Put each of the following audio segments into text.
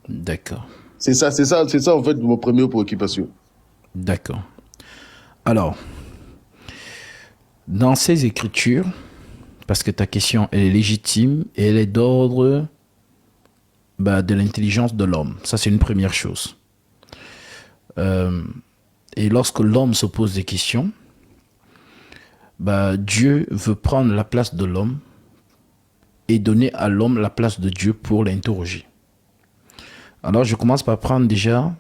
D'accord. C'est ça en fait mon première préoccupation. D'accord. Alors, dans ces écritures, parce que ta question elle est légitime et elle est d'ordre de l'intelligence de l'homme. Ça, c'est une première chose. Euh, et lorsque l'homme se pose des questions, Dieu veut prendre la place de l'homme et donner à l'homme la place de Dieu pour l'interroger. Alors, je commence par prendre déjà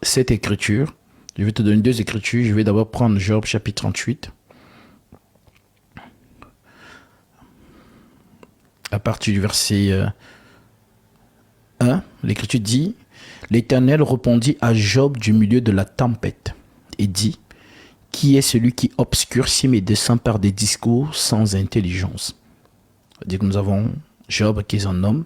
cette écriture. Je vais te donner deux écritures. Je vais d'abord prendre Job chapitre 38. À partir du verset 1, l'écriture dit: L'Éternel répondit à Job du milieu de la tempête et dit: Qui est celui qui obscurcit mes desseins par des discours sans intelligence? C'est-à-dire que nous avons Job qui est un homme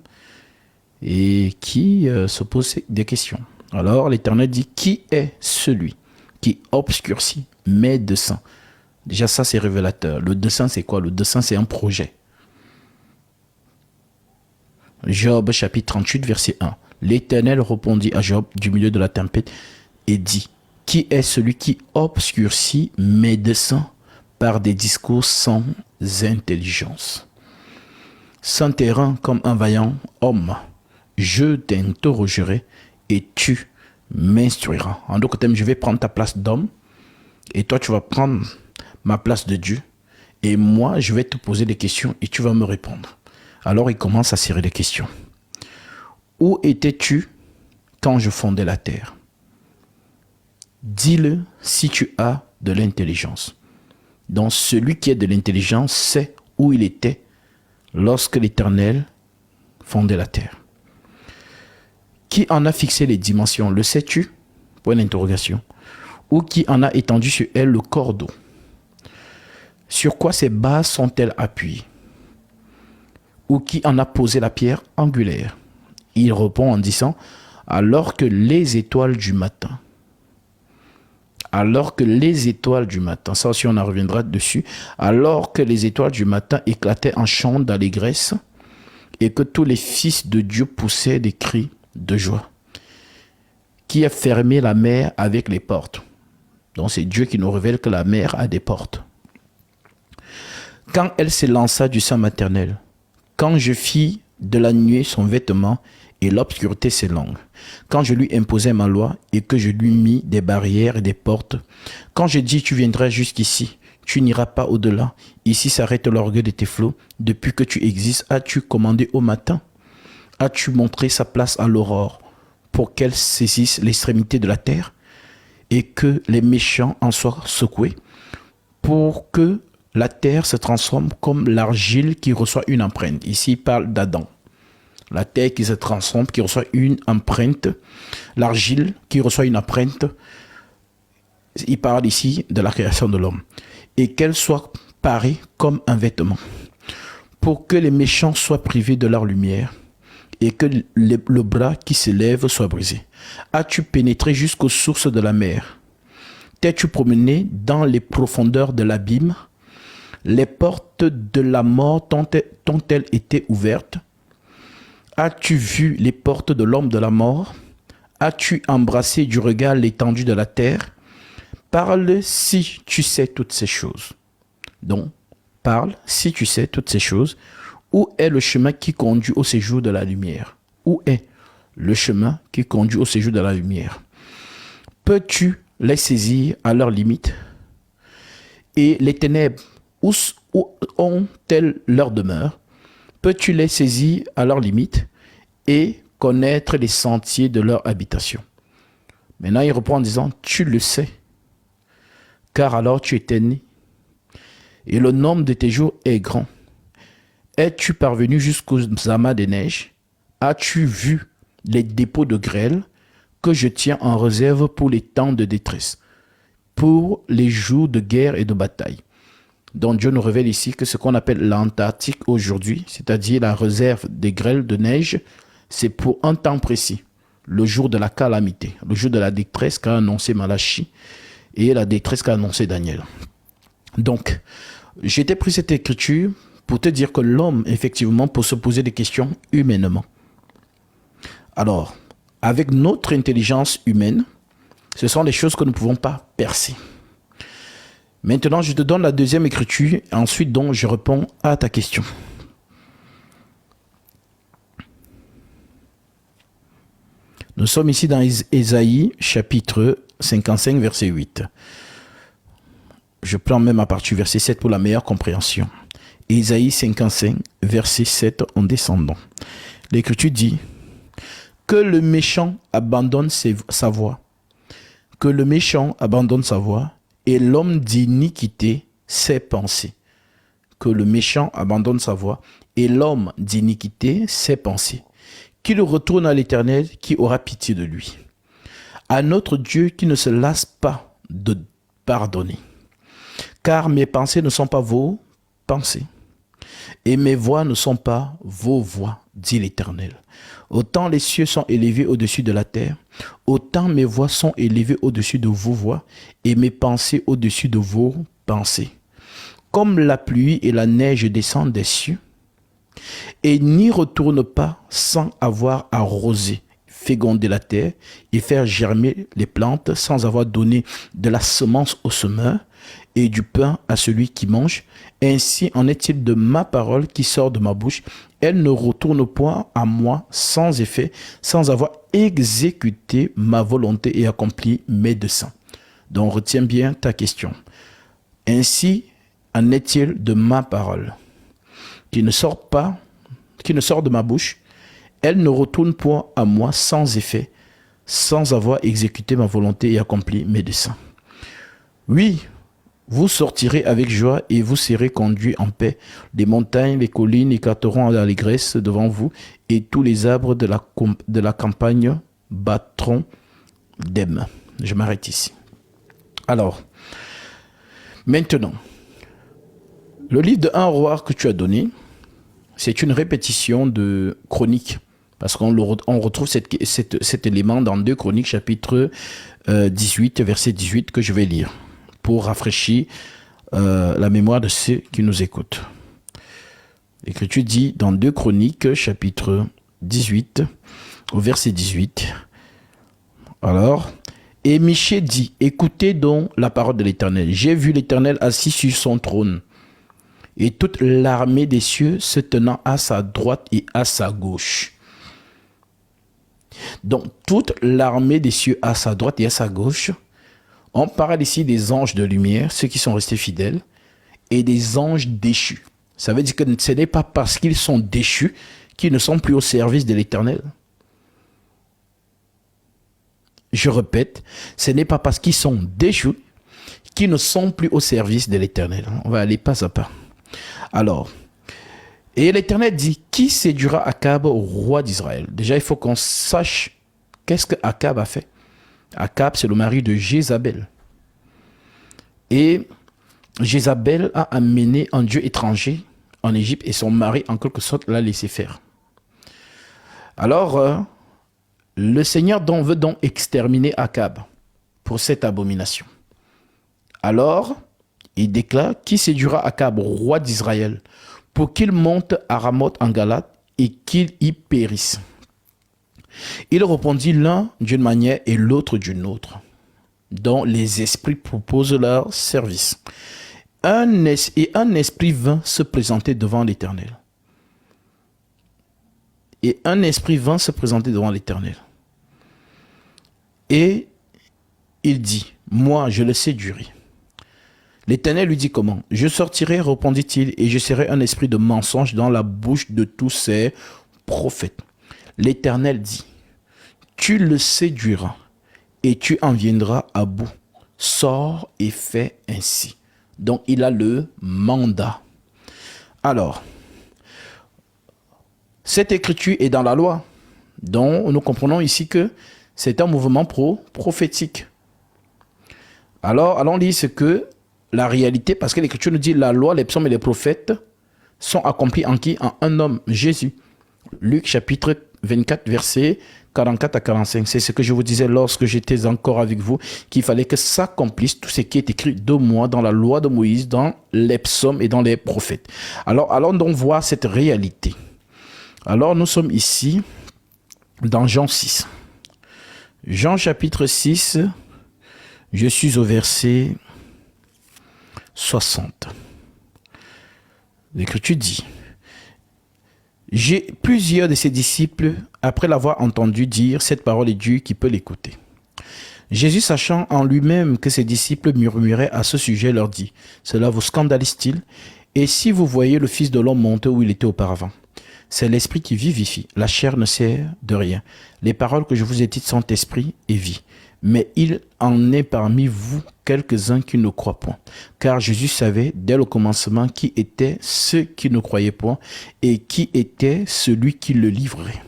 et qui se pose des questions. Alors l'Éternel dit: Qui est celui qui obscurcit mes desseins? Déjà ça c'est révélateur. Le dessein c'est quoi? Le dessein c'est un projet. Job chapitre 38 verset 1. L'Éternel répondit à Job du milieu de la tempête et dit: Qui est celui qui obscurcit mes desseins par des discours sans intelligence? S'enterrant comme un vaillant homme, je t'interrogerai et tu m'instruiras. En d'autres termes, je vais prendre ta place d'homme et toi tu vas prendre ma place de Dieu et moi je vais te poser des questions et tu vas me répondre. Alors il commence à serrer des questions. Où étais-tu quand je fondais la terre? Dis-le si tu as de l'intelligence. Donc celui qui a de l'intelligence sait où il était lorsque l'Éternel fondait la terre. Qui en a fixé les dimensions? Le sais-tu? Point d'interrogation. Ou qui en a étendu sur elle le cordeau? Sur quoi ces bases sont-elles appuyées? Ou qui en a posé la pierre angulaire? Il répond en disant: alors que les étoiles du matin. Alors que les étoiles du matin, ça aussi on en reviendra dessus, alors que les étoiles du matin éclataient en chant d'allégresse et que tous les fils de Dieu poussaient des cris de joie. Qui a fermé la mer avec les portes? Donc c'est Dieu qui nous révèle que la mer a des portes. Quand elle s'élança du sein maternel, quand je fis de la nuée son vêtement et l'obscurité ses langues, quand je lui imposai ma loi et que je lui mis des barrières et des portes, quand je dis: tu viendras jusqu'ici, tu n'iras pas au-delà, ici s'arrête l'orgueil de tes flots, depuis que tu existes, as-tu commandé au matin? As-tu montré sa place à l'aurore pour qu'elle saisisse l'extrémité de la terre et que les méchants en soient secoués, pour que la terre se transforme comme l'argile qui reçoit une empreinte? Ici, il parle d'Adam. La terre qui se transforme, qui reçoit une empreinte. L'argile qui reçoit une empreinte. Il parle ici de la création de l'homme. Et qu'elle soit parée comme un vêtement. Pour que les méchants soient privés de leur lumière et que le bras qui s'élève soit brisé. As-tu pénétré jusqu'aux sources de la mer? T'es-tu promené dans les profondeurs de l'abîme? Les portes de la mort t'ont-elles été ouvertes? As-tu vu les portes de l'homme de la mort? As-tu embrassé du regard l'étendue de la terre? Parle si tu sais toutes ces choses. Donc, parle si tu sais toutes ces choses. Où est le chemin qui conduit au séjour de la lumière? Où est le chemin qui conduit au séjour de la lumière? Peux-tu les saisir à leur limite? Et les ténèbres, où ont-elles leur demeure? Peux-tu les saisir à leur limite et connaître les sentiers de leur habitation? Maintenant, il reprend en disant: tu le sais, car alors tu étais né, et le nombre de tes jours est grand. Es-tu parvenu jusqu'aux amas des neiges? As-tu vu les dépôts de grêle que je tiens en réserve pour les temps de détresse, pour les jours de guerre et de bataille? Donc Dieu nous révèle ici que ce qu'on appelle l'Antarctique aujourd'hui, c'est-à-dire la réserve des grêles de neige, c'est pour un temps précis, le jour de la calamité, le jour de la détresse qu'a annoncé Malachi et la détresse qu'a annoncé Daniel. Donc, j'ai pris cette écriture pour te dire que l'homme, effectivement, peut se poser des questions humainement. Alors, avec notre intelligence humaine, ce sont des choses que nous ne pouvons pas percer. Maintenant, je te donne la deuxième écriture, et ensuite donc je réponds à ta question. Nous sommes ici dans Ésaïe, chapitre 55, verset 8. Je prends même à partir du verset 7 pour la meilleure compréhension. Ésaïe 55, verset 7 en descendant. L'Écriture dit que le méchant abandonne sa voie, que le méchant abandonne sa voie et l'homme d'iniquité ses pensées. Que le méchant abandonne sa voie et l'homme d'iniquité ses pensées. Qu'il retourne à l'Éternel qui aura pitié de lui. À notre Dieu qui ne se lasse pas de pardonner. Car mes pensées ne sont pas vos pensées, et mes voix ne sont pas vos voix, dit l'Éternel. Autant les cieux sont élevés au-dessus de la terre, autant mes voix sont élevées au-dessus de vos voix, et mes pensées au-dessus de vos pensées. Comme la pluie et la neige descendent des cieux, et n'y retournent pas sans avoir arrosé, fécondé la terre et faire germer les plantes sans avoir donné de la semence au semeur, et du pain à celui qui mange. Ainsi en est-il de ma parole qui sort de ma bouche. Elle ne retourne point à moi sans effet, sans avoir exécuté ma volonté et accompli mes desseins. Donc retiens bien ta question. Ainsi en est-il de ma parole qui ne sort de ma bouche. Elle ne retourne point à moi sans effet, sans avoir exécuté ma volonté et accompli mes desseins. Oui, vous sortirez avec joie et vous serez conduits en paix. Les montagnes, les collines éclateront en allégresse devant vous et tous les arbres de la campagne battront des mains. Je m'arrête ici. Alors, maintenant, le livre de 1 roi que tu as donné, c'est une répétition de Chroniques. Parce qu'on retrouve cet élément dans 2 Chroniques, chapitre 18, verset 18, que je vais lire, pour rafraîchir la mémoire de ceux qui nous écoutent. L'Écriture dit dans 2 Chroniques, chapitre 18, au verset 18, alors, et Michée dit, écoutez donc la parole de l'Éternel. J'ai vu l'Éternel assis sur son trône, et toute l'armée des cieux se tenant à sa droite et à sa gauche. Donc, toute l'armée des cieux à sa droite et à sa gauche, on parle ici des anges de lumière, ceux qui sont restés fidèles, et des anges déchus. Ça veut dire que ce n'est pas parce qu'ils sont déchus qu'ils ne sont plus au service de l'Éternel. Je répète, ce n'est pas parce qu'ils sont déchus qu'ils ne sont plus au service de l'Éternel. On va aller pas à pas. Alors, et l'Éternel dit, qui séduira Akab, roi d'Israël? Déjà, il faut qu'on sache qu'est-ce que Akab a fait. Akab, c'est le mari de Jézabel. Et Jézabel a amené un dieu étranger en Égypte et son mari, en quelque sorte, l'a laissé faire. Alors, le Seigneur veut donc exterminer Akab pour cette abomination. Alors, il déclare, qui séduira Akab, roi d'Israël, pour qu'il monte à Ramoth en Galate et qu'il y périsse. Il répondit l'un d'une manière et l'autre d'une autre, dont les esprits proposent leur service. Un esprit vint se présenter devant l'Éternel. Et un esprit vint se présenter devant l'Éternel. Et il dit, moi je le séduirai. L'Éternel lui dit comment? Je sortirai, répondit-il, et je serai un esprit de mensonge dans la bouche de tous ces prophètes. L'Éternel dit, tu le séduiras et tu en viendras à bout. Sors et fais ainsi. Donc il a le mandat. Alors, cette écriture est dans la loi. Donc nous comprenons ici que c'est un mouvement prophétique. Alors, allons lire ce que la réalité, parce que l'Écriture nous dit la loi, les psaumes et les prophètes sont accomplis en qui? En un homme, Jésus. Luc chapitre 24, versets 44 à 45. C'est ce que je vous disais lorsque j'étais encore avec vous, qu'il fallait que s'accomplisse tout ce qui est écrit de moi dans la loi de Moïse, dans les psaumes et dans les prophètes. Alors, allons donc voir cette réalité. Alors, nous sommes ici dans Jean 6. Jean chapitre 6, je suis au verset 60. L'Écriture dit, j'ai plusieurs de ses disciples, après l'avoir entendu dire, cette parole est dure, qui peut l'écouter. Jésus, sachant en lui-même que ses disciples murmuraient à ce sujet, leur dit, cela vous scandalise-t-il? Et si vous voyez le Fils de l'homme monter où il était auparavant? C'est l'esprit qui vivifie, la chair ne sert de rien. Les paroles que je vous ai dites sont esprit et vie. Mais il en est parmi vous quelques-uns qui ne croient point. Car Jésus savait dès le commencement qui étaient ceux qui ne croyaient point et qui était celui qui le livrerait.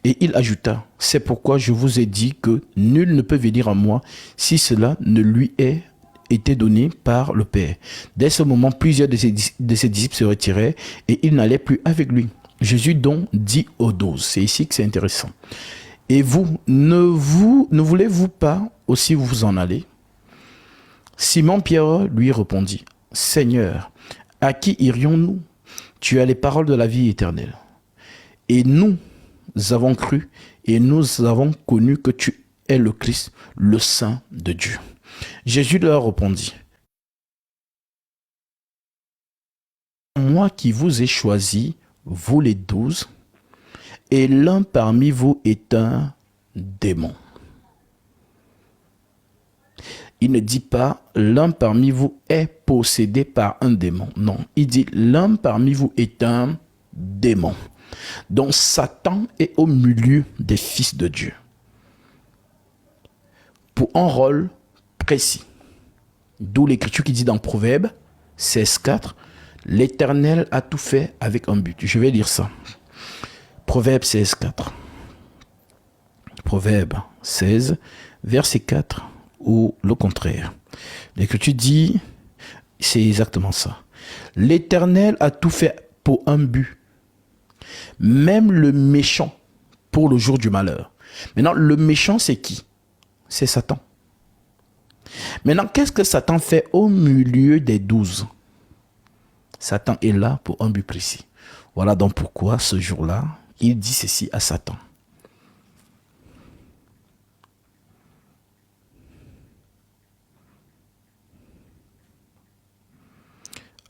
Et il ajouta, c'est pourquoi je vous ai dit que nul ne peut venir à moi si cela ne lui est été donné par le Père. Dès ce moment, plusieurs de ses disciples se retiraient et ils n'allaient plus avec lui. Jésus donc dit aux 12, c'est ici que c'est intéressant. Et vous, ne voulez-vous pas aussi vous en aller? Simon-Pierre lui répondit, Seigneur, à qui irions-nous? Tu as les paroles de la vie éternelle. Et nous avons cru et nous avons connu que tu es le Christ, le Saint de Dieu. Jésus leur répondit, moi qui vous ai choisi, vous les 12, et l'un parmi vous est un démon. Il ne dit pas l'un parmi vous est possédé par un démon. Non, il dit l'un parmi vous est un démon. Donc Satan est au milieu des fils de Dieu. Pour un rôle précis. D'où l'écriture qui dit dans Proverbe 16,4, l'Éternel a tout fait avec un but. Je vais lire ça. Proverbe 16,4. Proverbe 16, verset 4, ou le contraire. L'écriture dit, c'est exactement ça. L'Éternel a tout fait pour un but. Même le méchant pour le jour du malheur. Maintenant, le méchant, c'est qui? C'est Satan. Maintenant, qu'est-ce que Satan fait au milieu des 12? Satan est là pour un but précis. Voilà donc pourquoi ce jour-là, il dit ceci à Satan.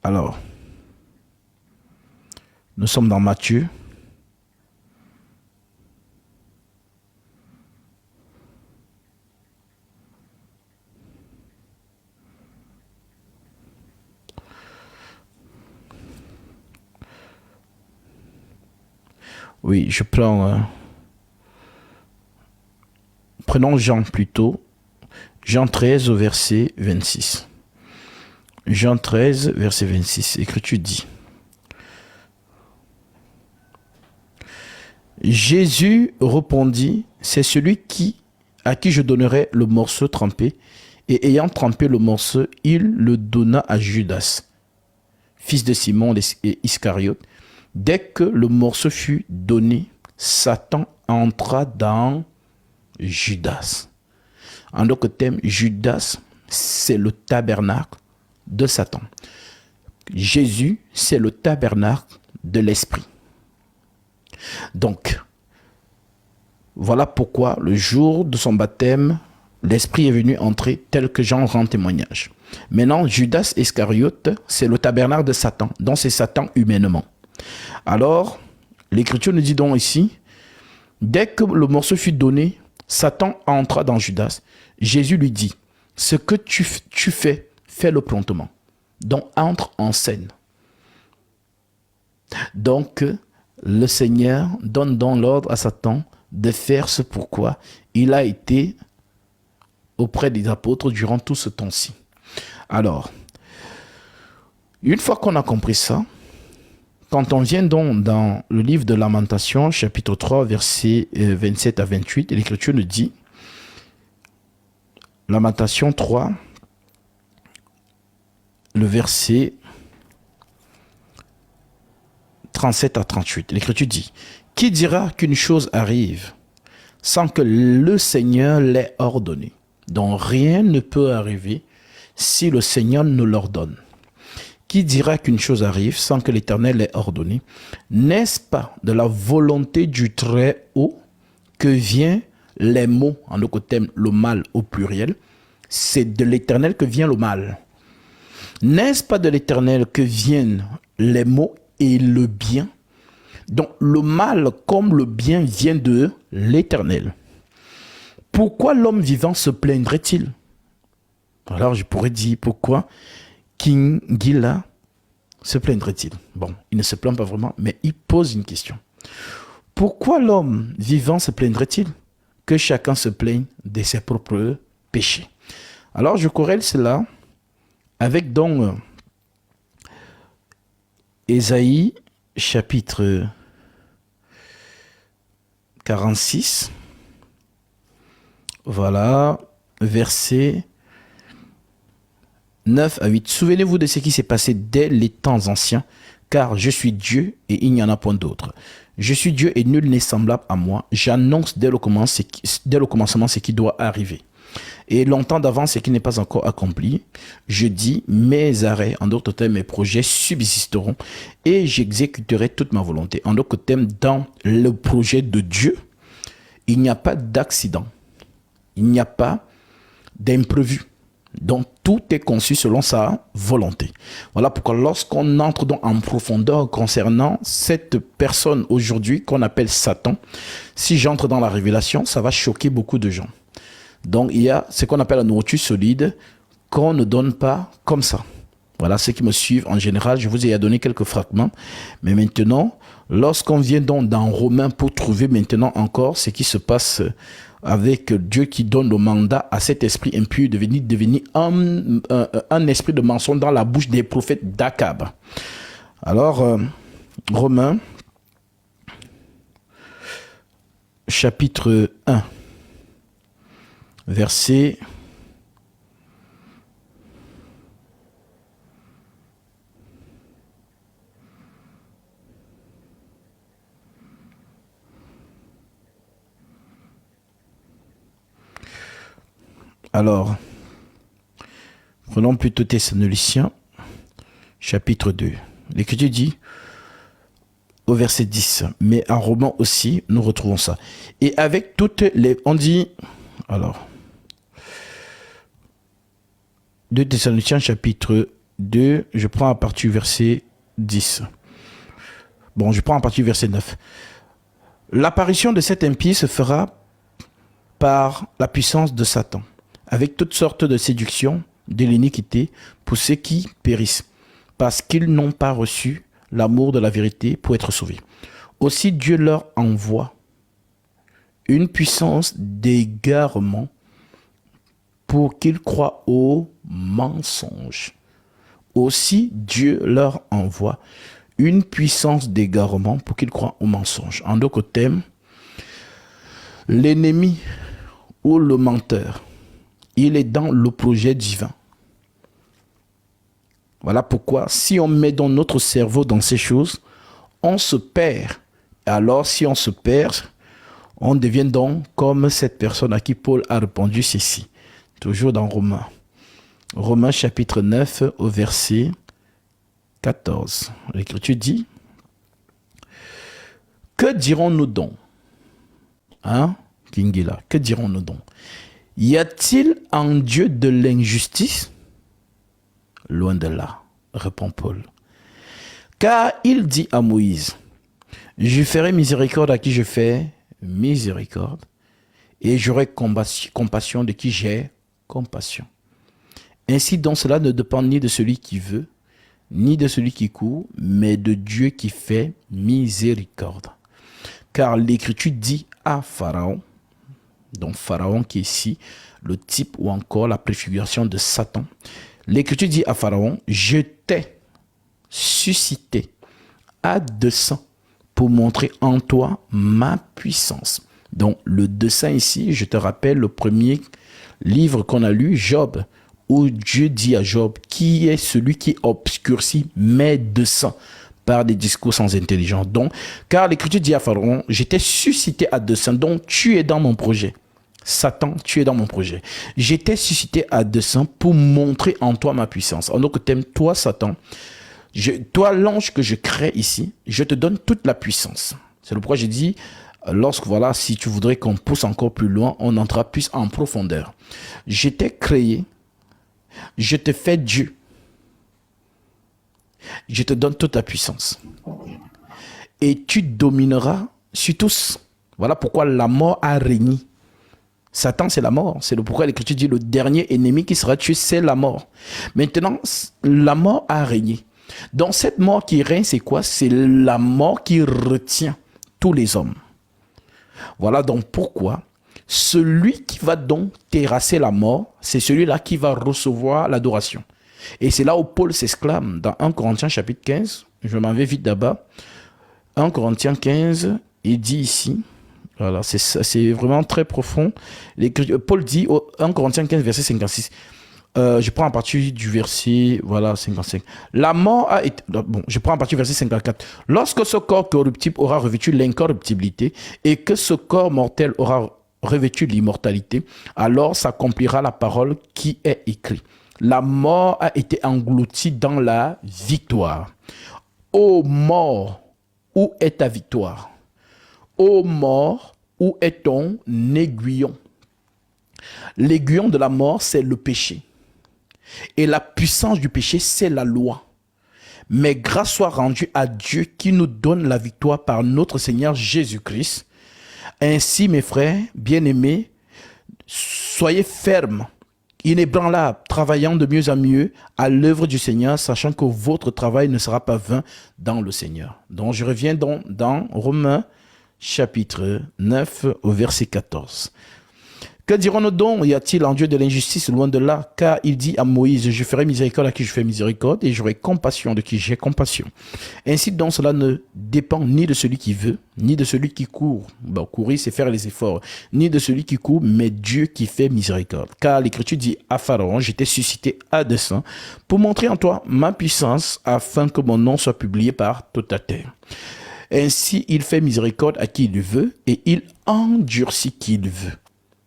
Alors, nous sommes dans Matthieu. Oui, je prends... prenons Jean plutôt. Jean 13 au verset 26. Jean 13, verset 26. L'écriture dit. Jésus répondit, c'est celui à qui je donnerai le morceau trempé. Et ayant trempé le morceau, il le donna à Judas, fils de Simon et Iscariote. Dès que le morceau fut donné, Satan entra dans Judas. En d'autres termes, Judas, c'est le tabernacle de Satan. Jésus, c'est le tabernacle de l'esprit. Donc, voilà pourquoi le jour de son baptême, l'esprit est venu entrer tel que Jean rend témoignage. Maintenant, Judas Iscariote, c'est le tabernacle de Satan, donc c'est Satan humainement. Alors, l'Écriture nous dit donc ici, dès que le morceau fut donné, Satan entra dans Judas. Jésus lui dit, ce que tu fais, fais-le promptement. Donc, entre en scène. Donc, le Seigneur donne donc l'ordre à Satan de faire ce pourquoi il a été auprès des apôtres durant tout ce temps-ci. Alors, une fois qu'on a compris ça, quand on vient donc dans le livre de Lamentations, chapitre 3, versets 27 à 28, l'Écriture nous dit, Lamentations 3, le verset 37 à 38, l'Écriture dit, « Qui dira qu'une chose arrive sans que le Seigneur l'ait ordonné? Donc rien ne peut arriver si le Seigneur ne l'ordonne. Qui dira qu'une chose arrive sans que l'Éternel l'ait ordonné? N'est-ce pas de la volonté du Très-Haut que vient les mots, en d'autres termes, le mal au pluriel, c'est de l'Éternel que vient le mal. N'est-ce pas de l'Éternel que viennent les maux et le bien? Donc le mal comme le bien vient de l'Éternel. Pourquoi l'homme vivant se plaindrait-il? Alors je pourrais dire pourquoi King Gila se plaindrait-il? Bon, il ne se plaint pas vraiment, mais il pose une question. Pourquoi l'homme vivant se plaindrait-il? Que chacun se plaigne de ses propres péchés. Alors je corrèle cela avec donc Ésaïe chapitre 46. Voilà, versets 9 à 8. Souvenez-vous de ce qui s'est passé dès les temps anciens, car je suis Dieu et il n'y en a point d'autre. Je suis Dieu et nul n'est semblable à moi. J'annonce dès le commencement ce qui doit arriver. Et longtemps d'avance ce qui n'est pas encore accompli. Je dis, mes arrêts, en d'autres termes, mes projets subsisteront et j'exécuterai toute ma volonté. En d'autres termes, dans le projet de Dieu, il n'y a pas d'accident. Il n'y a pas d'imprévu. Donc, tout est conçu selon sa volonté. Voilà pourquoi lorsqu'on entre donc en profondeur concernant cette personne aujourd'hui qu'on appelle Satan, si j'entre dans la révélation, ça va choquer beaucoup de gens. Donc, il y a ce qu'on appelle la nourriture solide qu'on ne donne pas comme ça. Voilà, ceux qui me suivent en général, je vous ai donné quelques fragments. Mais maintenant, lorsqu'on vient donc dans Romains pour trouver maintenant encore ce qui se passe avec Dieu qui donne le mandat à cet esprit impur de devenir un esprit de mensonge dans la bouche des prophètes d'Akab. Alors, Romains, chapitre 1, verset 'Alors, prenons plutôt Thessaloniciens, chapitre 2. L'Écriture dit, au verset 10, mais en Romains aussi, nous retrouvons ça. Et avec toutes les... On dit... Alors, 2 Thessaloniciens, chapitre 2, je prends à partir du verset 10. Bon, je prends à partir du verset 9. L'apparition de cet impie se fera par la puissance de Satan, avec toutes sortes de séductions de l'iniquité pour ceux qui périssent, parce qu'ils n'ont pas reçu l'amour de la vérité pour être sauvés. Aussi Dieu leur envoie une puissance d'égarement pour qu'ils croient au mensonge. Aussi Dieu leur envoie une puissance d'égarement pour qu'ils croient au mensonge. En d'autres termes, l'ennemi ou le menteur, il est dans le projet divin. Voilà pourquoi, si on met dans notre cerveau dans ces choses, on se perd. Alors, si on se perd, on devient donc comme cette personne à qui Paul a répondu ceci. Toujours dans Romains. Romains chapitre 9 au verset 14. L'Écriture dit, que dirons-nous donc? Hein? Kingila, que dirons-nous donc? Y a-t-il en Dieu de l'injustice? Loin de là, répond Paul. Car il dit à Moïse, je ferai miséricorde à qui je fais miséricorde, et j'aurai compassion de qui j'ai compassion. Ainsi donc cela ne dépend ni de celui qui veut, ni de celui qui court, mais de Dieu qui fait miséricorde. Car l'Écriture dit à Pharaon, donc Pharaon qui est ici le type ou encore la préfiguration de Satan. L'Écriture dit à Pharaon, je t'ai suscité à dessein pour montrer en toi ma puissance. Donc le dessein ici, je te rappelle le premier livre qu'on a lu, Job, où Dieu dit à Job, qui est celui qui obscurcit mes desseins par des discours sans intelligence. Donc, car l'Écriture dit à Pharaon, j'étais suscité à dessein, donc tu es dans mon projet. Satan, tu es dans mon projet. J'étais suscité à dessein pour montrer en toi ma puissance. En d'autres termes, toi, Satan, toi, l'ange que je crée ici, je te donne toute la puissance. C'est le pourquoi j'ai dit, Lorsque, voilà, si tu voudrais qu'on pousse encore plus loin, on entrera plus en profondeur. Je t'ai créé, je te fais Dieu. Je te donne toute ta puissance. Et tu domineras sur tous. Voilà pourquoi la mort a régné. Satan, c'est la mort. C'est le pourquoi l'Écriture dit le dernier ennemi qui sera tué, c'est la mort. Maintenant, la mort a régné. Donc, cette mort qui règne, c'est quoi? C'est la mort qui retient tous les hommes. Voilà donc pourquoi celui qui va donc terrasser la mort, c'est celui-là qui va recevoir l'adoration. Et c'est là où Paul s'exclame dans 1 Corinthiens chapitre 15. Je m'en vais vite là-bas. 1 Corinthiens 15, il dit ici, voilà, c'est vraiment très profond. Paul dit au 1 Corinthiens 15, verset 56. Je prends à partir du verset, voilà, 55. La mort a été, bon, je prends à partir du verset 54. Lorsque ce corps corruptible aura revêtu l'incorruptibilité et que ce corps mortel aura revêtu l'immortalité, alors s'accomplira la parole qui est écrite. La mort a été engloutie dans la victoire. Ô mort, où est ta victoire? Ô mort, où est ton aiguillon? L'aiguillon de la mort, c'est le péché. Et la puissance du péché, c'est la loi. Mais grâce soit rendue à Dieu qui nous donne la victoire par notre Seigneur Jésus-Christ. Ainsi, mes frères bien-aimés, soyez fermes, inébranlables, travaillant de mieux en mieux à l'œuvre du Seigneur, sachant que votre travail ne sera pas vain dans le Seigneur. Donc, je reviens dans Romains chapitre 9 au verset 14. Que dirons-nous donc? Y a-t-il en Dieu de l'injustice? Loin de là, car il dit à Moïse, je ferai miséricorde à qui je fais miséricorde et j'aurai compassion de qui j'ai compassion. Ainsi donc, cela ne dépend ni de celui qui veut, ni de celui qui court. Bon, courir, c'est faire les efforts. Ni de celui qui court, mais Dieu qui fait miséricorde. Car l'Écriture dit à Pharaon, je t'ai suscité à dessein pour montrer en toi ma puissance afin que mon nom soit publié par toute la terre. Ainsi, il fait miséricorde à qui il veut et il endurcit qui il veut.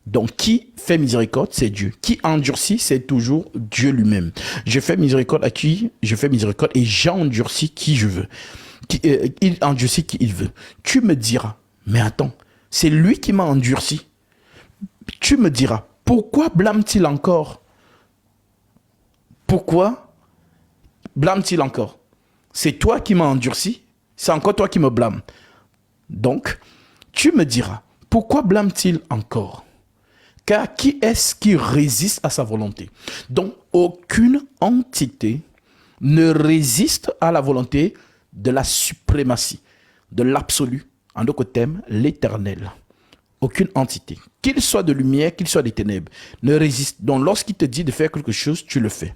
Donc, qui fait miséricorde, c'est Dieu. Qui endurcit, c'est toujours Dieu lui-même. Je fais miséricorde à qui je fais miséricorde et j'endurcis qui je veux. Il endurcit qui il veut. Tu me diras, mais attends, c'est lui qui m'a endurci. Tu me diras, pourquoi blâme-t-il encore? Pourquoi blâme-t-il encore? C'est toi qui m'as endurci, c'est encore toi qui me blâme. Donc, tu me diras, pourquoi blâme-t-il encore? Car qui est-ce qui résiste à sa volonté? Donc, aucune entité ne résiste à la volonté de la suprématie, de l'absolu, en d'autres termes, l'éternel. Aucune entité, qu'il soit de lumière, qu'il soit des ténèbres, ne résiste. Donc, lorsqu'il te dit de faire quelque chose, tu le fais.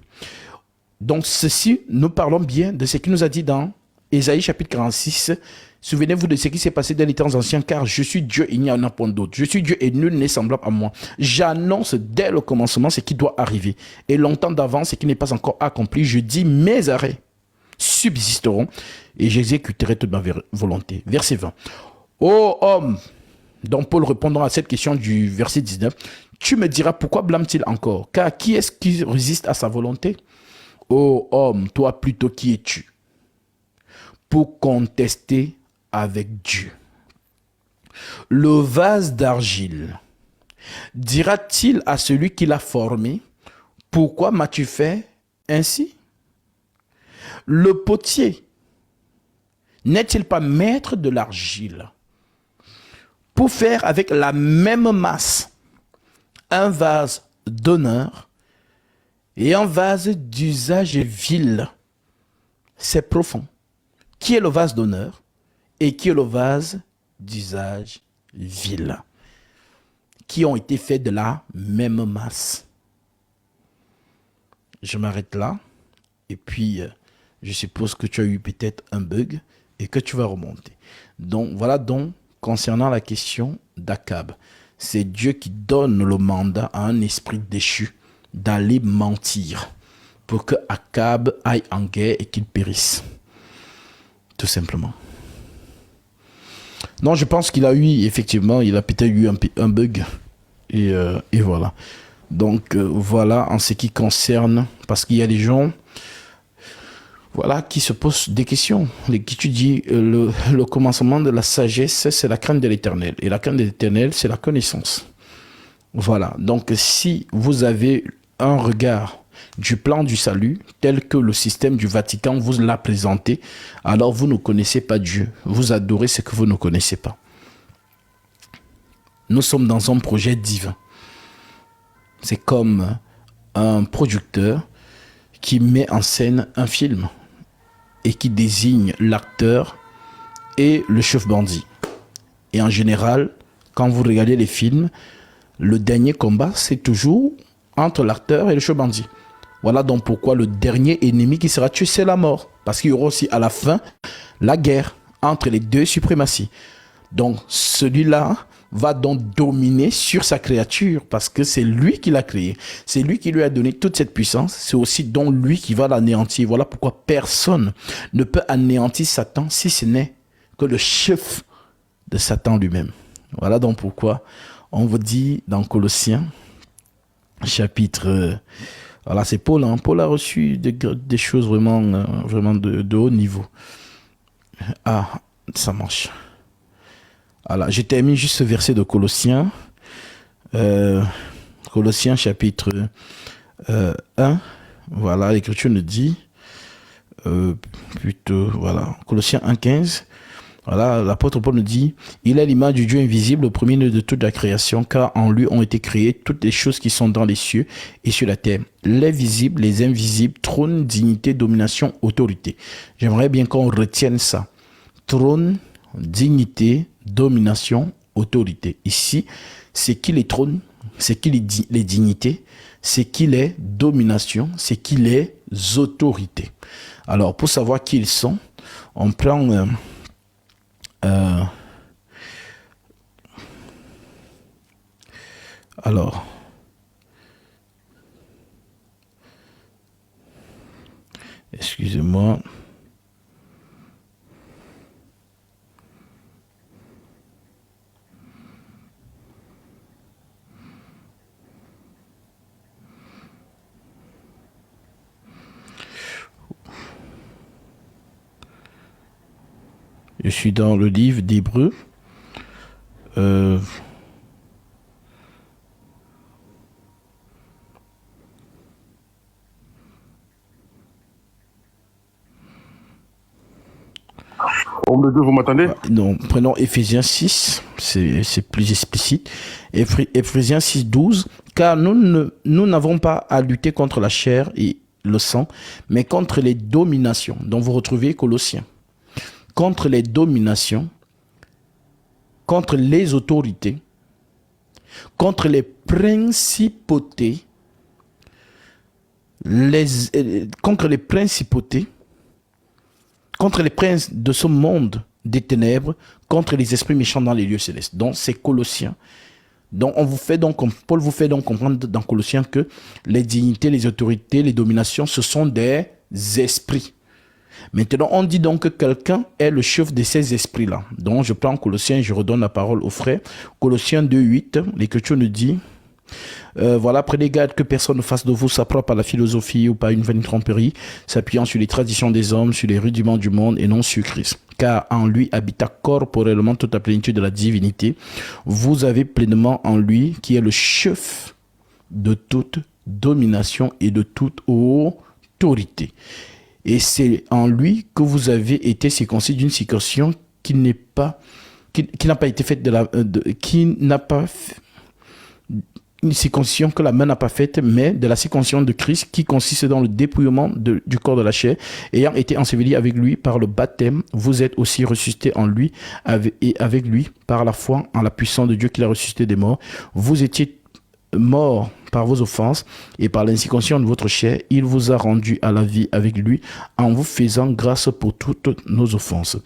Donc, ceci, nous parlons bien de ce qu'il nous a dit dans Ésaïe chapitre 46. Souvenez-vous de ce qui s'est passé dans les temps anciens, car je suis Dieu, il n'y en a point d'autre. Je suis Dieu et nul n'est semblable à moi. J'annonce dès le commencement ce qui doit arriver. Et longtemps d'avance, ce qui n'est pas encore accompli, je dis mes arrêts subsisteront et j'exécuterai toute ma volonté. Verset 20. Ô homme, donc Paul répondant à cette question du verset 19, tu me diras pourquoi blâme-t-il encore? Car qui est-ce qui résiste à sa volonté? Ô homme, toi plutôt qui es-tu pour contester avec Dieu? Le vase d'argile dira-t-il à celui qui l'a formé, pourquoi m'as-tu fait ainsi? Le potier n'est-il pas maître de l'argile pour faire avec la même masse un vase d'honneur et un vase d'usage vil? C'est profond. Qui est le vase d'honneur et qui est le vase d'usage vil, qui ont été faits de la même masse? Je m'arrête là et puis je suppose que tu as eu peut-être un bug et que tu vas remonter. Donc voilà donc concernant la question d'Akab. C'est Dieu qui donne le mandat à un esprit déchu d'aller mentir pour que Akab aille en guerre et qu'il périsse. Tout simplement. Non, je pense qu'il a eu, effectivement, il a peut-être eu un bug. Et voilà. Donc, voilà en ce qui concerne, parce qu'il y a des gens, Voilà qui se pose des questions. Qui dit le commencement de la sagesse, c'est la crainte de l'Éternel. Et la crainte de l'Éternel, c'est la connaissance. Voilà. Donc, si vous avez un regard du plan du salut, tel que le système du Vatican vous l'a présenté, alors vous ne connaissez pas Dieu. Vous adorez ce que vous ne connaissez pas. Nous sommes dans un projet divin. C'est comme un producteur qui met en scène un film et qui désigne l'acteur et le chef bandit. Et en général, quand vous regardez les films, le dernier combat, c'est toujours entre l'acteur et le chef bandit. Voilà donc pourquoi le dernier ennemi qui sera tué, c'est la mort. Parce qu'il y aura aussi à la fin la guerre entre les deux suprématies. Donc celui-là va donc dominer sur sa créature parce que c'est lui qui l'a créé. C'est lui qui lui a donné toute cette puissance. C'est aussi donc lui qui va l'anéantir. Voilà pourquoi personne ne peut anéantir Satan si ce n'est que le chef de Satan lui-même. Voilà donc pourquoi on vous dit dans Colossiens, chapitre... voilà, c'est Paul. Hein. Paul a reçu des choses vraiment, vraiment de haut niveau. Ah, ça marche. Voilà, je termine juste ce verset de Colossiens. Colossiens chapitre 1. Voilà, l'Écriture nous dit, voilà, Colossiens 1,15. Voilà, l'apôtre Paul nous dit, il est l'image du Dieu invisible, le premier-né de toute la création, car en lui ont été créées toutes les choses qui sont dans les cieux et sur la terre. Les visibles, les invisibles, trône, dignité, domination, autorité. J'aimerais bien qu'on retienne ça. Trône, dignité, domination, autorité. Ici, c'est qui les trônes, c'est qui les dignités, c'est qui les dominations, c'est qui les autorités. Alors, pour savoir qui ils sont, on prend... alors, excusez-moi. Je suis dans le livre d'Hébreux. Homme de Dieu, vous m'entendez? Donc, prenons Éphésiens 6, c'est plus explicite. Éphésiens 6, 12. Car nous n'avons pas à lutter contre la chair et le sang, mais contre les dominations. Donc vous retrouvez Colossiens. Contre les dominations, contre les autorités, contre les principautés, contre les principautés, contre les princes de ce monde des ténèbres, contre les esprits méchants dans les lieux célestes. Donc c'est Colossiens. Donc Paul vous fait donc comprendre dans Colossiens que les dignités, les autorités, les dominations, ce sont des esprits. Maintenant, on dit donc que quelqu'un est le chef de ces esprits-là. Donc, je prends Colossiens et je redonne la parole aux frères. Colossiens 2,8, l'Écriture nous dit, voilà, prenez garde que personne ne fasse de vous sa propre à la philosophie ou par une vaine tromperie, s'appuyant sur les traditions des hommes, sur les rudiments du monde et non sur Christ. Car en lui habita corporellement toute la plénitude de la divinité. Vous avez pleinement en lui qui est le chef de toute domination et de toute autorité. Et c'est en lui que vous avez été circoncis d'une circoncision qui n'a pas été faite une circoncision que la main n'a pas faite, mais de la circoncision de Christ qui consiste dans le dépouillement du corps de la chair. Ayant été enseveli avec lui par le baptême, vous êtes aussi ressuscités en lui et avec lui par la foi en la puissance de Dieu qui l'a ressuscité des morts. Vous étiez morts par vos offenses et par l'incirconcision de votre chair, il vous a rendu à la vie avec lui en vous faisant grâce pour toutes nos offenses.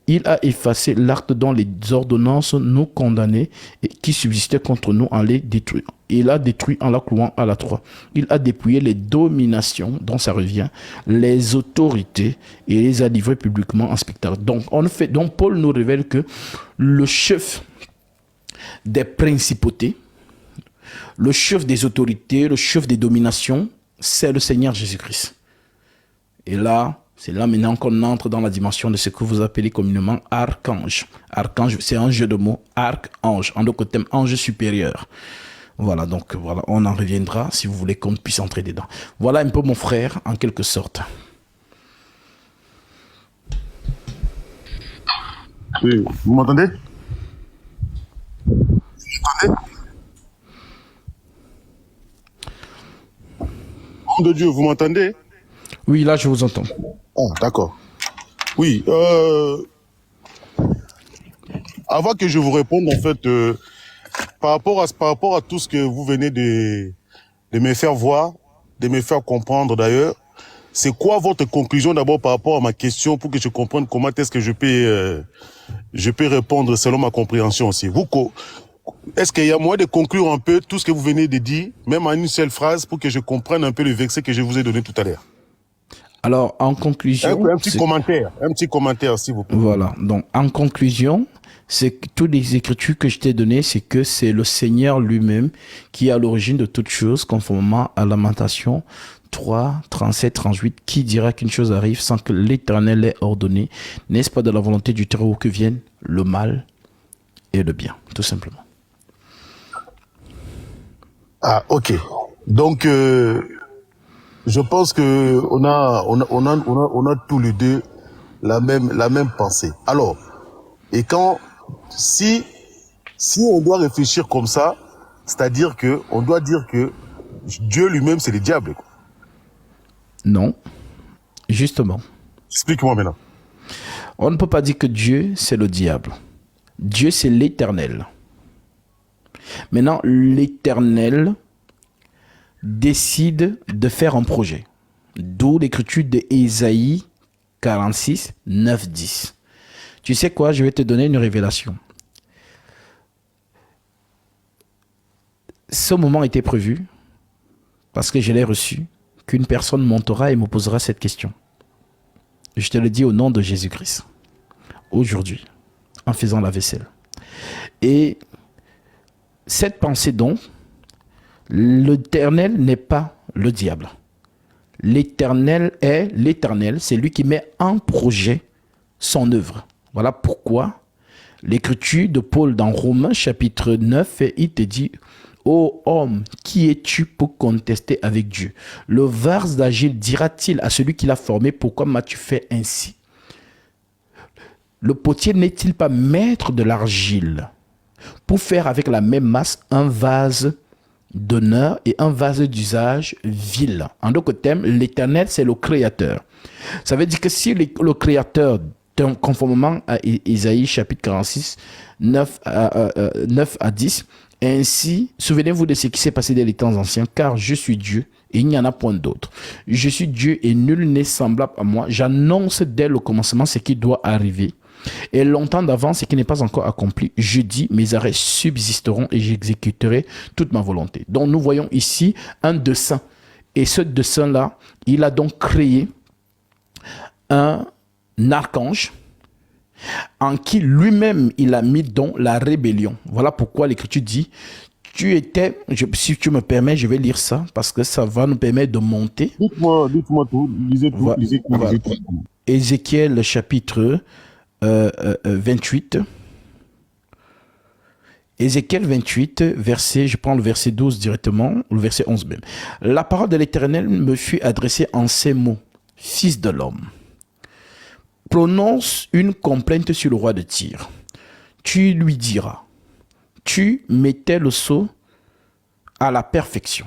Il a effacé l'acte dont les ordonnances nous condamnaient et qui subsistait contre nous en les détruisant. Il a détruit en la clouant à la croix. Il a dépouillé les dominations dont ça revient, les autorités et les a livrées publiquement en spectacle. Donc Paul nous révèle que le chef des principautés, le chef des autorités, le chef des dominations, c'est le Seigneur Jésus-Christ. Et là, C'est là maintenant qu'on entre dans la dimension de ce que vous appelez communément archange. Archange, c'est un jeu de mots, arc-ange, en d'autres termes, ange supérieur. Voilà, donc voilà, on en reviendra si vous voulez qu'on puisse entrer dedans. Voilà un peu mon frère, en quelque sorte. Oui, vous m'entendez? Homme de Dieu, vous m'entendez? Oui, là, je vous entends. Ah, d'accord. Oui, avant que je vous réponde, en fait, par rapport à tout ce que vous venez de me faire voir, de me faire comprendre d'ailleurs, c'est quoi votre conclusion d'abord par rapport à ma question pour que je comprenne comment est-ce que je peux répondre selon ma compréhension aussi. Est-ce qu'il y a moyen de conclure un peu tout ce que vous venez de dire, même en une seule phrase, pour que je comprenne un peu le verset que je vous ai donné tout à l'heure? Alors, en conclusion... Un petit commentaire, s'il vous plaît. Voilà, donc en conclusion, c'est que toutes les écritures que je t'ai données, c'est que c'est le Seigneur lui-même qui est à l'origine de toutes choses, conformément à Lamentation 3, 37, 38, qui dira qu'une chose arrive sans que l'Éternel l'ait ordonné. N'est-ce pas de la volonté du Très-Haut que viennent le mal et le bien, tout simplement. Ah, ok. Donc, je pense que on a tous les deux la même pensée. Alors, et si on doit réfléchir comme ça, c'est-à-dire que on doit dire que Dieu lui-même c'est le diable, quoi. Non, justement. Explique-moi maintenant. On ne peut pas dire que Dieu, c'est le diable. Dieu, c'est l'Éternel. Maintenant, l'Éternel décide de faire un projet. D'où l'écriture d'Ésaïe 46, 9, 10. Tu sais quoi? Je vais te donner une révélation. Ce moment était prévu parce que je l'ai reçu, qu'une personne montera et me posera cette question. Je te le dis au nom de Jésus-Christ. Aujourd'hui, en faisant la vaisselle. Et cette pensée donc, l'Éternel n'est pas le diable. L'Éternel est l'Éternel, c'est lui qui met en projet son œuvre. Voilà pourquoi l'écriture de Paul dans Romains chapitre 9, il te dit: ô homme, qui es-tu pour contester avec Dieu? Le vers d'Agile dira-t-il à celui qui l'a formé: pourquoi m'as-tu fait ainsi? Le potier n'est-il pas maître de l'argile pour faire avec la même masse un vase d'honneur et un vase d'usage vil? En d'autres termes, l'Éternel, c'est le créateur. Ça veut dire que si le créateur, conformément à Isaïe chapitre 46, 9 à 10, ainsi, souvenez-vous de ce qui s'est passé dans les temps anciens, car je suis Dieu et il n'y en a point d'autre. Je suis Dieu et nul n'est semblable à moi. J'annonce dès le commencement ce qui doit arriver. Et longtemps d'avance, ce qui n'est pas encore accompli, je dis, mes arrêts subsisteront et j'exécuterai toute ma volonté. Donc nous voyons ici un dessein. Et ce dessein-là, il a donc créé un archange en qui lui-même il a mis donc la rébellion. Voilà pourquoi l'écriture dit, si tu me permets, je vais lire ça parce que ça va nous permettre de monter. Dites-moi tout, lisez tout, lisez tout. Ézéchiel chapitre 28. Ézéchiel 28, je prends le verset 12 directement, ou le verset 11 même. La parole de l'Éternel me fut adressée en ces mots: fils de l'homme, prononce une complainte sur le roi de Tyr. Tu lui diras: tu mettais le sceau à la perfection.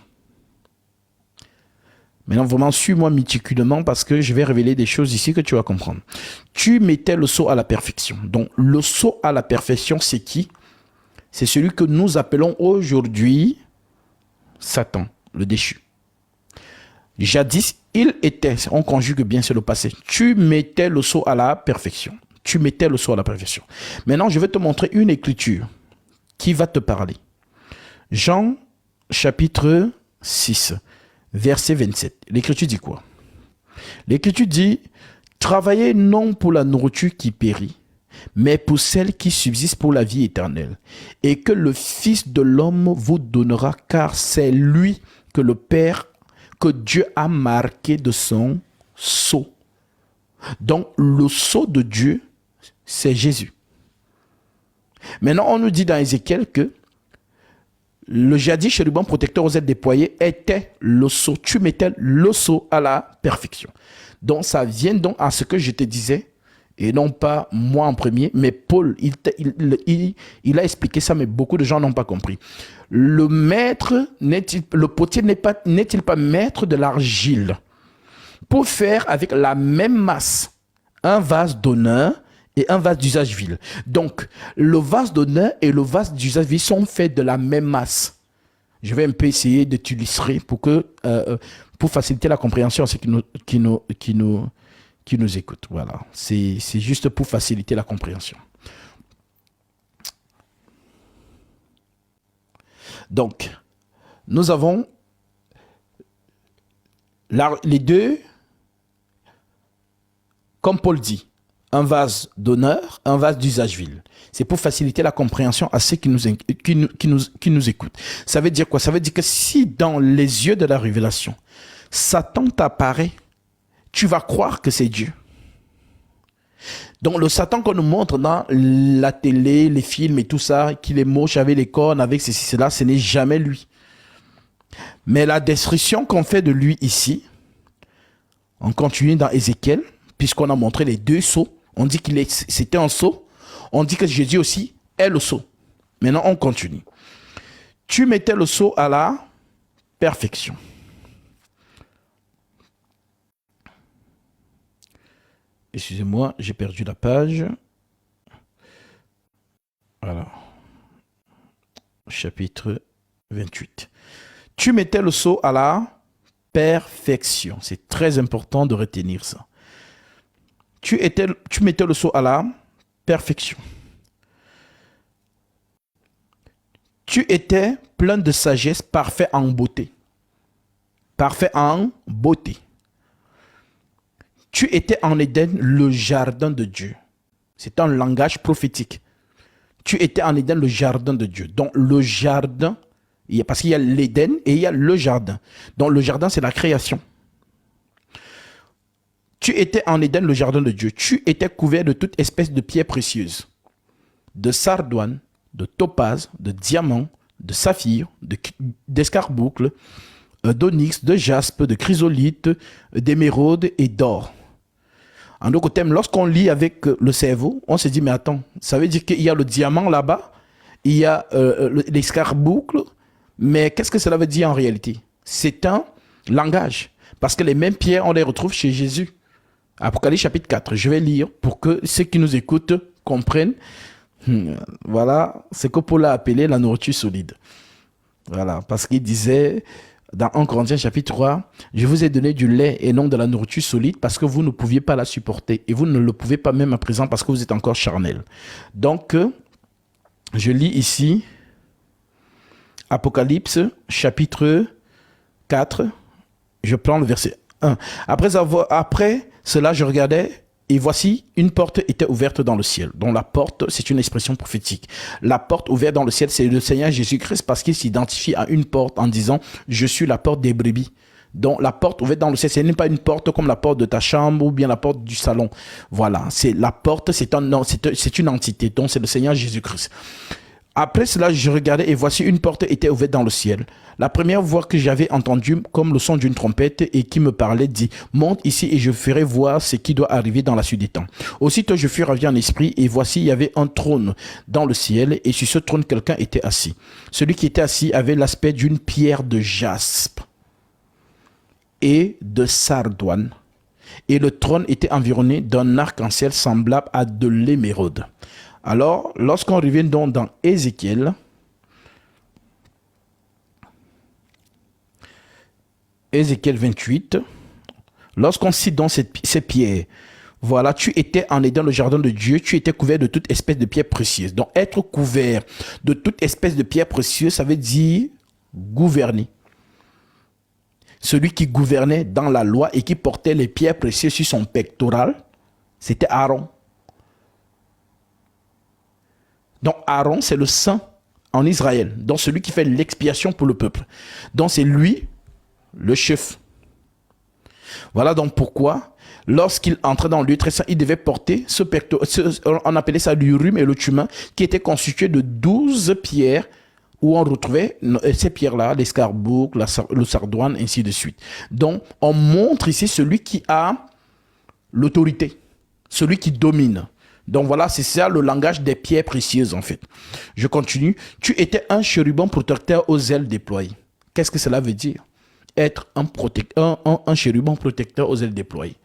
Maintenant, vraiment, suis-moi méticuleusement parce que je vais révéler des choses ici que tu vas comprendre. Tu mettais le sceau à la perfection. Donc, le sceau à la perfection, c'est qui? C'est celui que nous appelons aujourd'hui Satan, le déchu. Jadis, il était, on conjugue bien sur le passé. Tu mettais le sceau à la perfection. Tu mettais le sceau à la perfection. Maintenant, je vais te montrer une écriture qui va te parler. Jean, chapitre 6. Verset 27. L'écriture dit quoi? L'écriture dit: travaillez non pour la nourriture qui périt, mais pour celle qui subsiste pour la vie éternelle, et que le Fils de l'homme vous donnera, car c'est lui que le Père, que Dieu a marqué de son sceau. Donc, le sceau de Dieu, c'est Jésus. Maintenant, on nous dit dans Ézéchiel que le jadis chérubin protecteur aux ailes déployées était le sceau. Tu mettais le sceau à la perfection. Donc, ça vient donc à ce que je te disais, et non pas moi en premier, mais Paul, il a expliqué ça, mais beaucoup de gens n'ont pas compris. Le maître, le potier n'est-il pas maître de l'argile pour faire avec la même masse un vase d'honneur et un vase d'usage vil. Donc, le vase d'honneur et le vase d'usage vil sont faits de la même masse. Je vais un peu essayer de t'illustrer pour faciliter la compréhension à ceux qui nous écoutent. Voilà, c'est juste pour faciliter la compréhension. Donc, nous avons les deux, comme Paul dit, un vase d'honneur, un vase d'usage vil. C'est pour faciliter la compréhension à ceux qui nous écoutent. Ça veut dire quoi? Ça veut dire que si dans les yeux de la révélation, Satan t'apparaît, tu vas croire que c'est Dieu. Donc le Satan qu'on nous montre dans la télé, les films et tout ça, qu'il est moche avec les cornes, avec ceci, cela, ce n'est jamais lui. Mais la description qu'on fait de lui ici, on continue dans Ézéchiel, puisqu'on a montré les deux sceaux. On dit c'était un sceau. On dit que Jésus aussi est le sceau. Maintenant, on continue. Tu mettais le sceau à la perfection. Excusez-moi, j'ai perdu la page. Voilà. Chapitre 28. Tu mettais le sceau à la perfection. C'est très important de retenir ça. Tu mettais le sceau à la perfection. Tu étais plein de sagesse, parfait en beauté. Parfait en beauté. Tu étais en Éden, le jardin de Dieu. C'est un langage prophétique. Tu étais en Éden, le jardin de Dieu. Donc le jardin, parce qu'il y a l'Éden et il y a le jardin. Donc le jardin, c'est la création. Tu étais en Éden, le jardin de Dieu. Tu étais couvert de toute espèce de pierres précieuses. De sardoine, de topaz, de diamant, de saphir, d'escarboucle, d'onyx, de jaspe, de chrysolite, d'émeraude et d'or. En d'autres termes, lorsqu'on lit avec le cerveau, on se dit, mais attends, ça veut dire qu'il y a le diamant là-bas, il y a l'escarboucle, mais qu'est-ce que cela veut dire en réalité? C'est un langage, parce que les mêmes pierres, on les retrouve chez Jésus. Apocalypse chapitre 4, je vais lire pour que ceux qui nous écoutent comprennent. Voilà, c'est que Paul a appelé la nourriture solide. Voilà, parce qu'il disait dans 1 Corinthiens chapitre 3, je vous ai donné du lait et non de la nourriture solide parce que vous ne pouviez pas la supporter et vous ne le pouvez pas même à présent parce que vous êtes encore charnel. Donc, je lis ici Apocalypse chapitre 4, je prends le verset 1. Après cela, je regardais et voici, une porte était ouverte dans le ciel. Donc la porte, c'est une expression prophétique. La porte ouverte dans le ciel, c'est le Seigneur Jésus-Christ parce qu'il s'identifie à une porte en disant « Je suis la porte des brebis ». Donc la porte ouverte dans le ciel, ce n'est pas une porte comme la porte de ta chambre ou bien la porte du salon. Voilà, c'est la porte, c'est une entité. Donc c'est le Seigneur Jésus-Christ. Après cela, je regardais et voici une porte était ouverte dans le ciel. La première voix que j'avais entendue comme le son d'une trompette et qui me parlait dit « Monte ici et je ferai voir ce qui doit arriver dans la suite des temps. » Aussitôt je fus ravi en esprit et voici il y avait un trône dans le ciel et sur ce trône quelqu'un était assis. Celui qui était assis avait l'aspect d'une pierre de jaspe et de sardoine. Et le trône était environné d'un arc-en-ciel semblable à de l'émeraude. Alors, lorsqu'on revient donc dans Ézéchiel, Ézéchiel 28, lorsqu'on cite donc ces pierres, voilà, tu étais en Éden, le jardin de Dieu, tu étais couvert de toute espèce de pierres précieuses. Donc, être couvert de toute espèce de pierres précieuses, ça veut dire gouverner. Celui qui gouvernait dans la loi et qui portait les pierres précieuses sur son pectoral, c'était Aaron. Donc Aaron, c'est le saint en Israël. Donc celui qui fait l'expiation pour le peuple. Donc c'est lui, le chef. Voilà donc pourquoi Lorsqu'il entrait dans le lieu très saint, il devait porter on appelait ça l'urim et le thummim, qui était constitué de 12 pierres où on retrouvait ces pierres-là, l'escarboucle, le sardoine, ainsi de suite. Donc, on montre ici celui qui a l'autorité, celui qui domine. Donc voilà, c'est ça le langage des pierres précieuses en fait. Je continue. Tu étais un chérubin protecteur aux ailes déployées. Qu'est-ce que cela veut dire? Être un chérubin protecteur aux ailes déployées.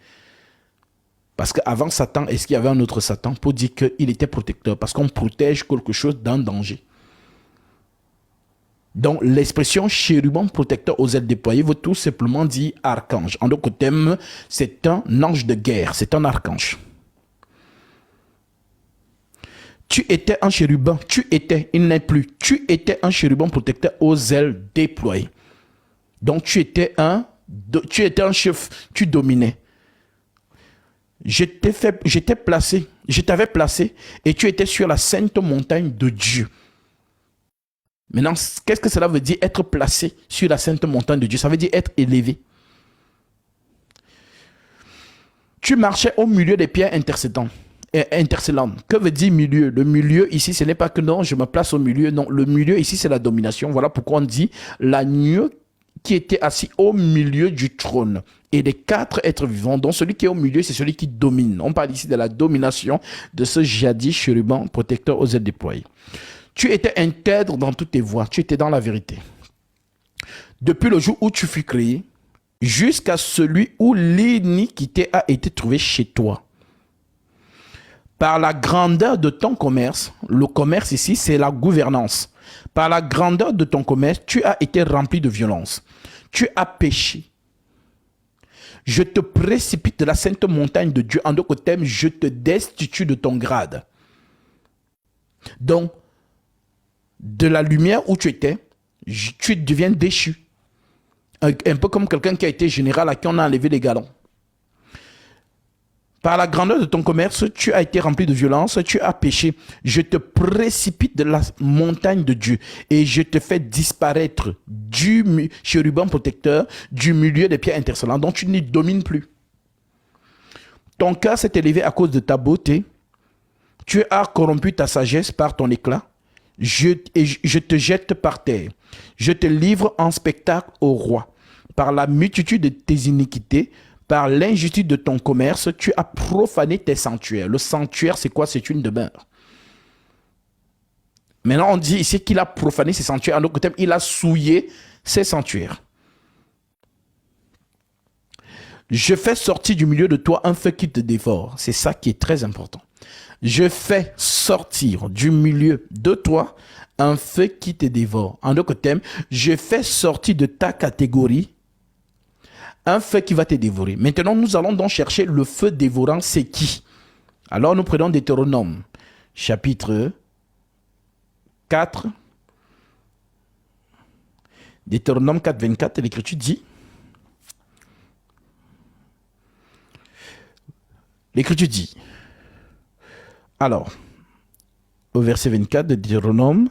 Parce qu'avant Satan, est-ce qu'il y avait un autre Satan pour dire qu'il était protecteur? Parce qu'on protège quelque chose d'un danger. Donc, l'expression chérubin protecteur aux ailes déployées veut tout simplement dire archange. En d'autres termes, c'est un ange de guerre, c'est un archange. Tu étais un chérubin, il n'est plus. Tu étais un chérubin protecteur aux ailes déployées. Donc, tu étais un chef, tu dominais. Je t'avais placé et tu étais sur la sainte montagne de Dieu. Maintenant, qu'est-ce que cela veut dire être placé sur la sainte montagne de Dieu? Ça veut dire être élevé. Tu marchais au milieu des pierres intercédantes. Que veut dire milieu? Le milieu ici, ce n'est pas que non, je me place au milieu. Non, le milieu ici, c'est la domination. Voilà pourquoi on dit l'agneau qui était assis au milieu du trône et des 4 êtres vivants. Donc celui qui est au milieu, c'est celui qui domine. On parle ici de la domination de ce jadis chérubin protecteur aux ailes déployées. Tu étais intègre dans toutes tes voies. Tu étais dans la vérité. Depuis le jour où tu fus créé, jusqu'à celui où l'iniquité a été trouvée chez toi. Par la grandeur de ton commerce, le commerce ici, c'est la gouvernance. Par la grandeur de ton commerce, tu as été rempli de violence. Tu as péché. Je te précipite de la sainte montagne de Dieu. En d'autres termes, je te destitue de ton grade. Donc, de la lumière où tu étais, tu deviens déchu. Un peu comme quelqu'un qui a été général à qui on a enlevé les galons. Par la grandeur de ton commerce, tu as été rempli de violence, tu as péché. Je te précipite de la montagne de Dieu et je te fais disparaître du chérubin protecteur, du milieu des pierres intercédantes, dont tu n'y domines plus. Ton cœur s'est élevé à cause de ta beauté. Tu as corrompu ta sagesse par ton éclat. Je te jette par terre. Je te livre en spectacle au roi. Par la multitude de tes iniquités, par l'injustice de ton commerce, tu as profané tes sanctuaires. Le sanctuaire, c'est quoi? C'est une demeure. Maintenant, on dit ici qu'il a profané ses sanctuaires. En d'autres termes, il a souillé ses sanctuaires. Je fais sortir du milieu de toi un feu qui te dévore. C'est ça qui est très important. Je fais sortir du milieu de toi un feu qui te dévore. En d'autres termes, je fais sortir de ta catégorie un feu qui va te dévorer. Maintenant, nous allons donc chercher le feu dévorant, c'est qui? Alors, nous prenons Deutéronome, chapitre 4. Deutéronome 4, 24, l'Écriture dit, alors, au verset 24 de Deutéronome,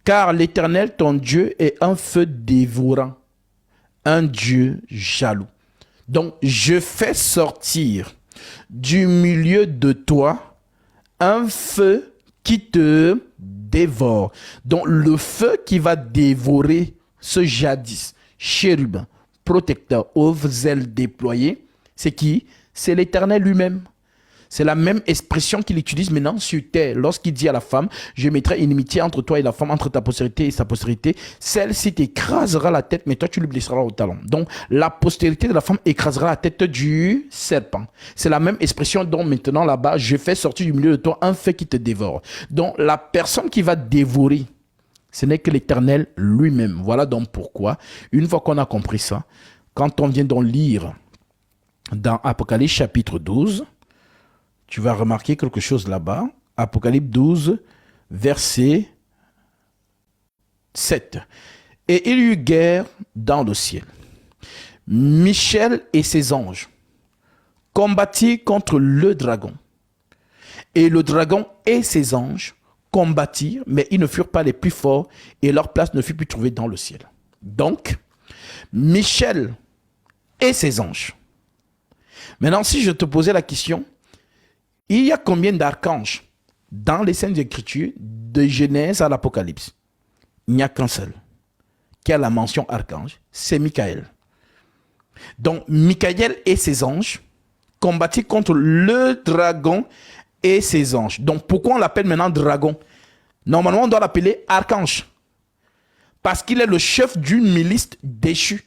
car l'Éternel, ton Dieu, est un feu dévorant, un Dieu jaloux. Donc, je fais sortir du milieu de toi un feu qui te dévore. Donc, le feu qui va dévorer ce jadis chérubin, protecteur aux ailes déployées, c'est qui? C'est l'Éternel lui-même. C'est la même expression qu'il utilise maintenant sur terre. Lorsqu'il dit à la femme, je mettrai inimitié entre toi et la femme, entre ta postérité et sa postérité. Celle-ci t'écrasera la tête, mais toi tu lui blesseras au talon. Donc, la postérité de la femme écrasera la tête du serpent. C'est la même expression dont maintenant là-bas, je fais sortir du milieu de toi un feu qui te dévore. Donc, la personne qui va dévorer, ce n'est que l'Éternel lui-même. Voilà donc pourquoi, une fois qu'on a compris ça, quand on vient donc lire dans Apocalypse chapitre 12, tu vas remarquer quelque chose là-bas. Apocalypse 12, verset 7. Et il y eut guerre dans le ciel. Michel et ses anges combattirent contre le dragon. Et le dragon et ses anges combattirent, mais ils ne furent pas les plus forts et leur place ne fut plus trouvée dans le ciel. Donc, Michel et ses anges Maintenant, si je te posais la question, il y a combien d'archanges dans les Saintes Écritures, de Genèse à l'Apocalypse? Il n'y a qu'un seul qui a la mention archange, c'est Michael. Donc, Michael et ses anges combattirent contre le dragon et ses anges. Donc, pourquoi on l'appelle maintenant dragon? Normalement, on doit l'appeler archange. Parce qu'il est le chef d'une milice déchue.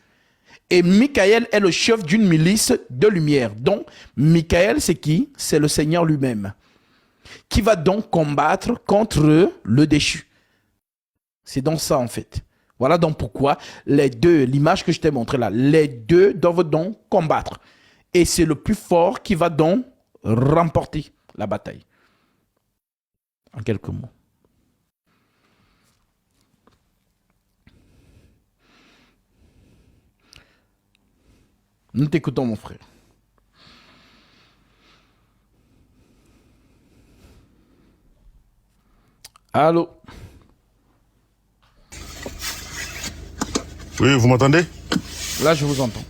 Et Michael est le chef d'une milice de lumière. Donc, Michael, c'est qui? C'est le Seigneur lui-même. Qui va donc combattre contre le déchu. C'est donc ça, en fait. Voilà donc pourquoi les deux, l'image que je t'ai montrée là, les deux doivent donc combattre. Et c'est le plus fort qui va donc remporter la bataille. En quelques mots. Nous t'écoutons, mon frère. Allô? Oui, vous m'entendez? Là, je vous entends.